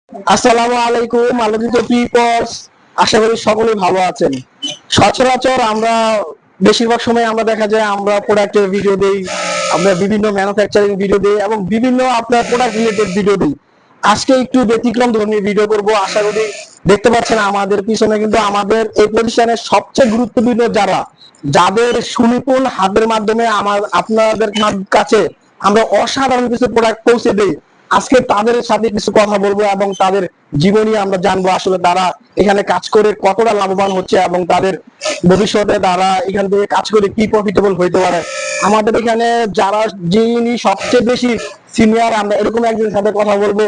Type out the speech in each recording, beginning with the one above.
আসসালামু আলাইকুম আলোকিত পিপলস। আশা করি সকলে ভালো আছেন। সচরাচর আমরা বেশিরভাগ সময় আমরা দেখা যায় আমরা প্রোডাক্টের ভিডিও দেই, আমরা বিভিন্ন ম্যানুফ্যাকচারিং ভিডিও দেই এবং বিভিন্ন আপনার প্রোডাক্ট রিলেটেড ভিডিও দিই। আজকে একটু ব্যতিক্রম ধর্মী ভিডিও করব। আশা করি দেখতে পাচ্ছেন আমাদের পিছনে কিন্তু আমাদের এই প্রতিষ্ঠানের সবচেয়ে গুরুত্বপূর্ণ যাদের সুনিপুণ হাতের মাধ্যমে আপনাদের কাছে আমরা অসাধারণ কিছু প্রোডাক্ট পৌঁছে দেই। আজকে তাদের সাথে কিছু কথা বলবো এবং তাদের জীবনী আমরা জানবো, আসলে তারা এখানে কাজ করে কতটা লাভবান হচ্ছে এবং তাদের ভবিষ্যতে তারা এখান থেকে কাজ করে কি প্রফিটেবল হইতে পারে। আমাদের এখানে যারা যিনি সবচেয়ে বেশি সিনিয়র, আমরা এরকম একজনের সাথে কথা বলবো।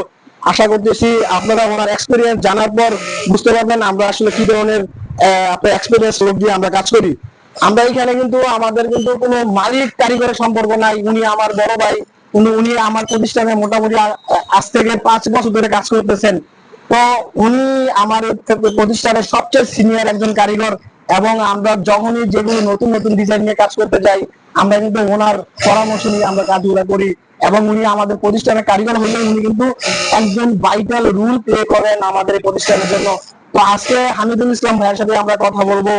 আশা করতেছি আপনারা ওনার এক্সপিরিয়েন্স জানার পর বুঝতে পারবেন আমরা আসলে কি ধরনের আপনার এক্সপিরিয়েন্স লোক দিয়ে আমরা কাজ করি। আমরা এখানে কিন্তু আমাদের কিন্তু কোনো মালিক কারিগরের সম্পর্ক নাই। উনি আমার বড় ভাই, উনি আমার প্রতিষ্ঠানে মোটামুটি আজ থেকে 5 বছর ধরে কাজ করতেছেন। তো উনি আমার প্রতিষ্ঠানের সবচেয়ে সিনিয়র একজন কারিগর এবং আমরা যখনই যেগুলো নতুন নতুন ডিজাইন নিয়ে কাজ করতে যাই আমরা কিন্তু ওনার পরামর্শ নিয়ে আমরা কাজগুলো করি এবং উনি আমাদের প্রতিষ্ঠানের কারিগর হলে উনি কিন্তু একজন ভাইটাল রোল প্লে করেন আমাদের এই প্রতিষ্ঠানের জন্য। তো আজকে হামিদুল ইসলাম ভাইয়ের সাথে আমরা কথা বলবো।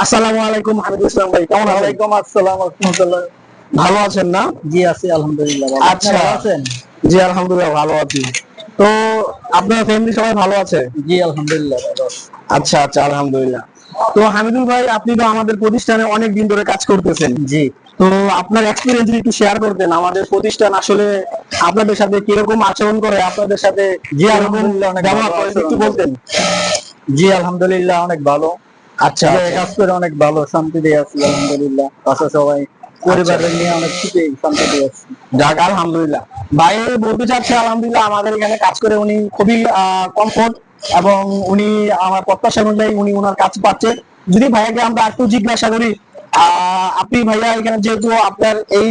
আসসালামু আলাইকুম হামিদুল ইসলাম ভাই, কেমন আছেন? ওয়ালাইকুম আসসালাম ওয়া রাহমাতুল্লাহ। ভালো আছেন না? জি আছি আলহামদুলিল্লাহ। আচ্ছা, ভালো আছেন? জি আলহামদুলিল্লাহ ভালো আছি। তো আপনার ফ্যামিলি সবাই ভালো আছে? জি আলহামদুলিল্লাহ ভালো আছি। আচ্ছা আচ্ছা, আলহামদুলিল্লাহ। তো হামিদুল ভাই, আপনি তো আমাদের প্রতিষ্ঠানে অনেক দিন ধরে কাজ করতেছেন। জি তো আপনার এক্সপিরিয়েন্স একটু শেয়ার করতেন। আমাদের প্রতিষ্ঠান আসলে আপনাদের সাথে কিরকম আচরণ করে, আপনাদের সাথে জি কিরকম আলহামদুলিল্লাহ অনেক ব্যবহার ভালো করে আচরণ একটু করে। বলতেন। জি আলহামদুলিল্লাহ অনেক ভালো। আচ্ছা যে আচ্ছা। কাজ করে অনেক ভালো শান্তি দিয়ে আছি আলহামদুলিল্লাহ। বাসা সবাই পরিবারের নিয়ে অনেক সুখে শান্তি দিয়ে আছি। যাক আলহামদুলিল্লাহ। ভাই বলতে চাচ্ছে আলহামদুলিল্লাহ আমাদের এখানে কাজ করে উনি খুবই কমফোর্ট এবং উনি আমার প্রত্যাশা অনুযায়ী উনি ওনার কাজ পাচ্ছে। যদি ভাইয়াকে আমরা একটু জিজ্ঞাসা করি, আপনি ভাইয়া এখানে যেহেতু আপনার এই